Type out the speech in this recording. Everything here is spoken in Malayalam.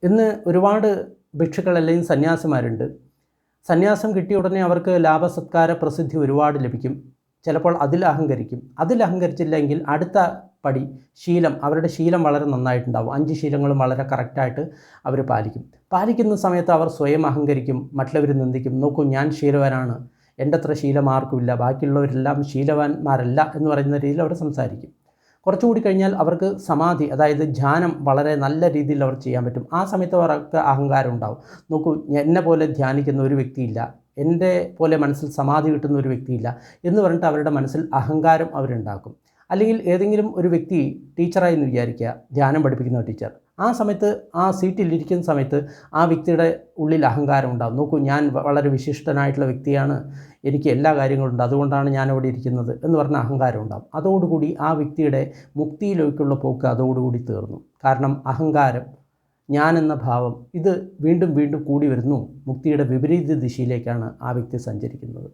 ഇന്ന് ഒരുപാട് ഭിക്ഷുക്കൾ അല്ലെങ്കിൽ സന്യാസിമാരുണ്ട്. സന്യാസം കിട്ടിയ ഉടനെ അവർക്ക് ലാഭസത്കാര പ്രസിദ്ധി ഒരുപാട് ലഭിക്കും. ചിലപ്പോൾ അഹങ്കരിക്കും. അഹങ്കരിച്ചില്ലെങ്കിൽ അടുത്ത പടി ശീലം, അവരുടെ ശീലം വളരെ നന്നായിട്ടുണ്ടാവും. 5 ശീലങ്ങളും വളരെ കറക്റ്റായിട്ട് അവർ പാലിക്കുന്ന സമയത്ത് അവർ സ്വയം അഹങ്കരിക്കും, മറ്റുള്ളവർ നിന്ദിക്കും. നോക്കൂ, ഞാൻ ശീലവാനാണ്, എൻ്റെ അത്ര ശീലം ആർക്കുമില്ല, ബാക്കിയുള്ളവരെല്ലാം ശീലവാന്മാരല്ല എന്ന് പറയുന്ന രീതിയിൽ അവർ സംസാരിക്കും. കുറച്ചുകൂടി കഴിഞ്ഞാൽ അവർക്ക് സമാധി, അതായത് ധ്യാനം വളരെ നല്ല രീതിയിൽ അവർ ചെയ്യാൻ പറ്റും. ആ സമയത്ത് അവർക്ക് അഹങ്കാരം ഉണ്ടാവും. നോക്കൂ, എന്നെ പോലെ ധ്യാനിക്കുന്ന ഒരു വ്യക്തിയില്ല, എൻ്റെ പോലെ മനസ്സിൽ സമാധി കിട്ടുന്ന ഒരു വ്യക്തിയില്ല എന്ന് പറഞ്ഞിട്ട് അവരുടെ മനസ്സിൽ അഹങ്കാരം അവരുണ്ടാക്കും. അല്ലെങ്കിൽ ഏതെങ്കിലും ഒരു വ്യക്തി ടീച്ചറായി എന്ന് വിചാരിക്കുക, ധ്യാനം പഠിപ്പിക്കുന്ന ടീച്ചർ. ആ സമയത്ത് ആ സീറ്റിലിരിക്കുന്ന സമയത്ത് ആ വ്യക്തിയുടെ ഉള്ളിൽ അഹങ്കാരം ഉണ്ടാകും. നോക്കൂ, ഞാൻ വളരെ വിശിഷ്ടനായിട്ടുള്ള വ്യക്തിയാണ്, എനിക്ക് എല്ലാ കാര്യങ്ങളും ഉണ്ട്, അതുകൊണ്ടാണ് ഞാനവിടെ ഇരിക്കുന്നത് എന്ന് പറഞ്ഞ അഹങ്കാരം ഉണ്ടാകും. അതോടുകൂടി ആ വ്യക്തിയുടെ മുക്തിയിലേക്കുള്ള പോക്ക് അതോടുകൂടി തീർന്നു. കാരണം അഹങ്കാരം, ഞാനെന്ന ഭാവം, ഇത് വീണ്ടും വീണ്ടും കൂടി വരുന്നു. മുക്തിയുടെ വിപരീത ദിശയിലേക്കാണ് ആ വ്യക്തി സഞ്ചരിക്കുന്നത്.